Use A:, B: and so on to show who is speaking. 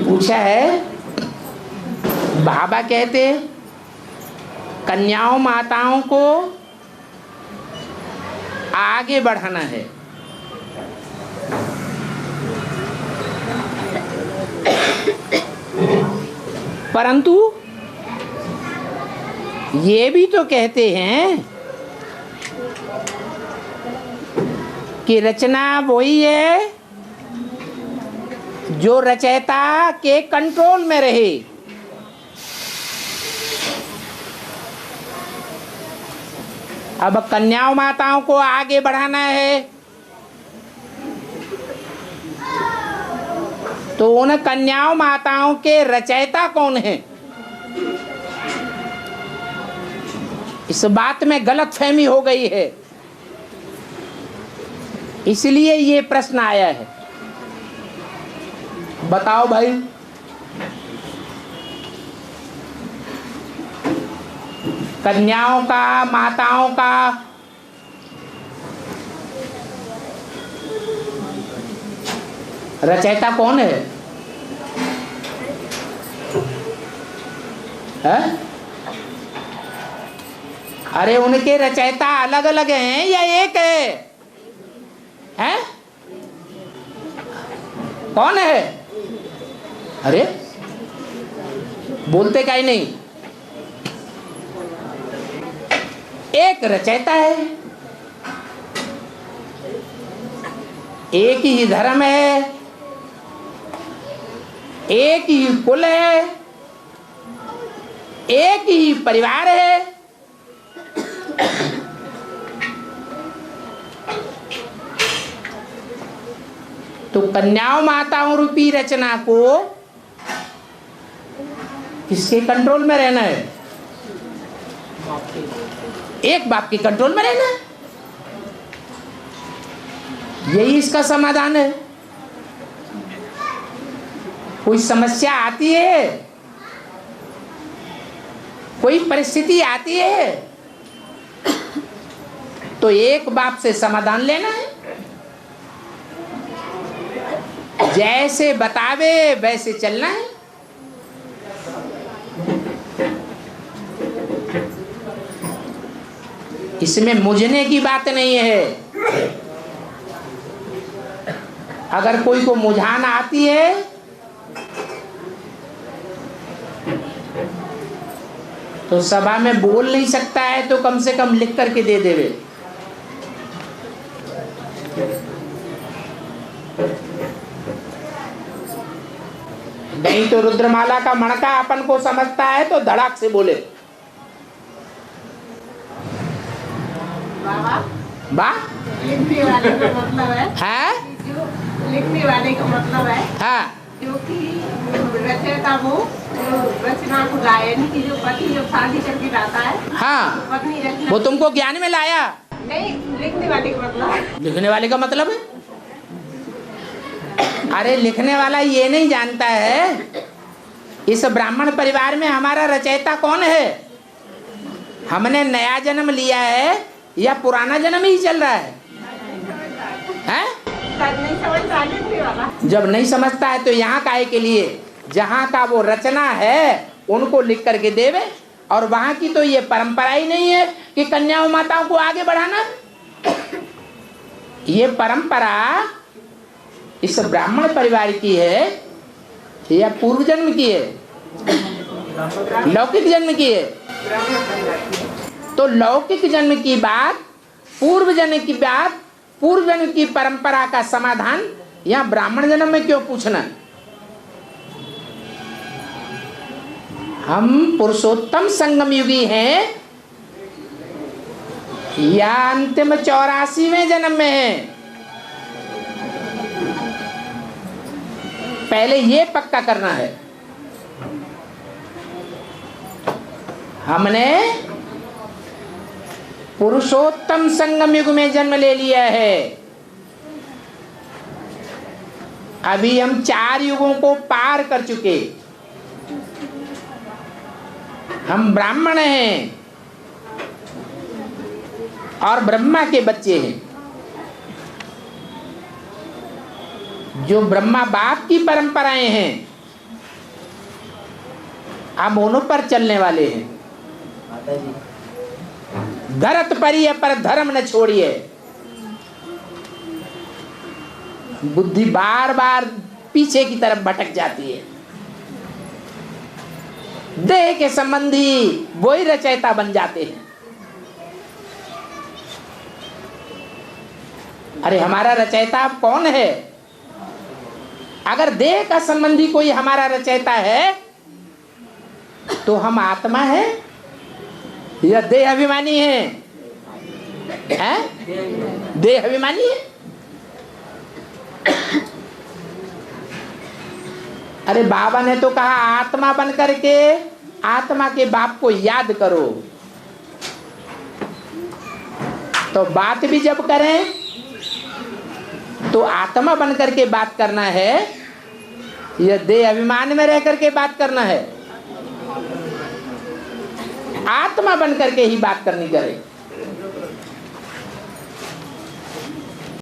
A: पूछा है, बाबा कहते कन्याओं माताओं को आगे बढ़ाना है, परंतु ये भी तो कहते हैं कि रचना वही है जो रचयिता के कंट्रोल में रहे। अब कन्याओं माताओं को आगे बढ़ाना है तो उन कन्याओं माताओं के रचयिता कौन है? इस बात में गलतफहमी हो गई है, इसलिए ये प्रश्न आया है। बताओ भाई, कन्याओं का, माताओं का रचयिता कौन है? अरे उनके रचयिता अलग अलग हैं या एक है? हैं? कौन है? अरे बोलते काहे नहीं? एक रचयिता है, एक ही धर्म है, एक ही कुल है, एक ही परिवार है। तो कन्याओं माताओं रूपी रचना को किसके कंट्रोल में रहना है? एक बाप के कंट्रोल में रहना है। यही इसका समाधान है। कोई समस्या आती है, कोई परिस्थिति आती है, तो एक बाप से समाधान लेना है। जैसे बतावे वैसे चलना है। इसमें मुझने की बात नहीं है। अगर कोई को मुझाना आती है तो सभा में बोल नहीं सकता है तो कम से कम लिख करके दे देवे। नहीं तो रुद्रमाला का मणका अपन को समझता है तो धड़ाक से बोले। बा
B: लिखने वाले का मतलब है, जो लिखने वाले का मतलब है,
A: हाँ,
B: क्योंकि रचयिता वो रचना को गायन की जो पति जब शादी करके लाता है,
A: हाँ,
B: पत्नी रचना
A: वो तुमको ज्ञान में लाया।
B: नहीं, लिखने वाले का मतलब है।
A: लिखने वाले का मतलब है, अरे लिखने वाला ये नहीं जानता है इस ब्राह्मण परिवार में हमारा रचयिता कौन है। हमने नया जन्म लिया है या पुराना जन्म ही चल रहा है? हैं?
B: नहीं समझता लिखने वाला।
A: जब नहीं समझता है तो यहाँ काहे के लिए? जहाँ का वो रचना है उनको लिख करके देवे। और वहाँ की तो ये परंपरा ही नहीं है कि कन्याओं माताओं को आगे बढ़ाना। ये परंपरा इस ब्राह्मण परिवार की है या पूर्व जन्म की है? लौकिक जन्म की है। तो लौकिक जन्म की बात, पूर्व जन्म की बात, पूर्व जन्म की परंपरा का समाधान यहाँ ब्राह्मण जन्म में क्यों पूछना? हम पुरुषोत्तम संगम युगी हैं या अंतिम 84वें जन्म में हैं? पहले ये पक्का करना है। हमने पुरुषोत्तम संगम युग में जन्म ले लिया है। अभी हम 4 युगों को पार कर चुके। हम ब्राह्मण हैं और ब्रह्मा के बच्चे हैं। जो ब्रह्मा बाप की परंपराएं हैं आप दोनों पर चलने वाले हैं। धरत परिय पर धर्म न छोड़िए। बुद्धि बार बार पीछे की तरफ भटक जाती है। देह के संबंधी वही रचयिता बन जाते हैं। अरे हमारा रचयिता अब कौन है? अगर देह का संबंधी कोई हमारा रचयिता है तो हम आत्मा है या देह अभिमानी है? देह अभिमानी है। अरे बाबा ने तो कहा आत्मा बन करके आत्मा के बाप को याद करो। तो बात भी जब करें तो आत्मा बन करके बात करना है या देह अभिमान में रह करके बात करना है? आत्मा बन करके ही बात करनी करे।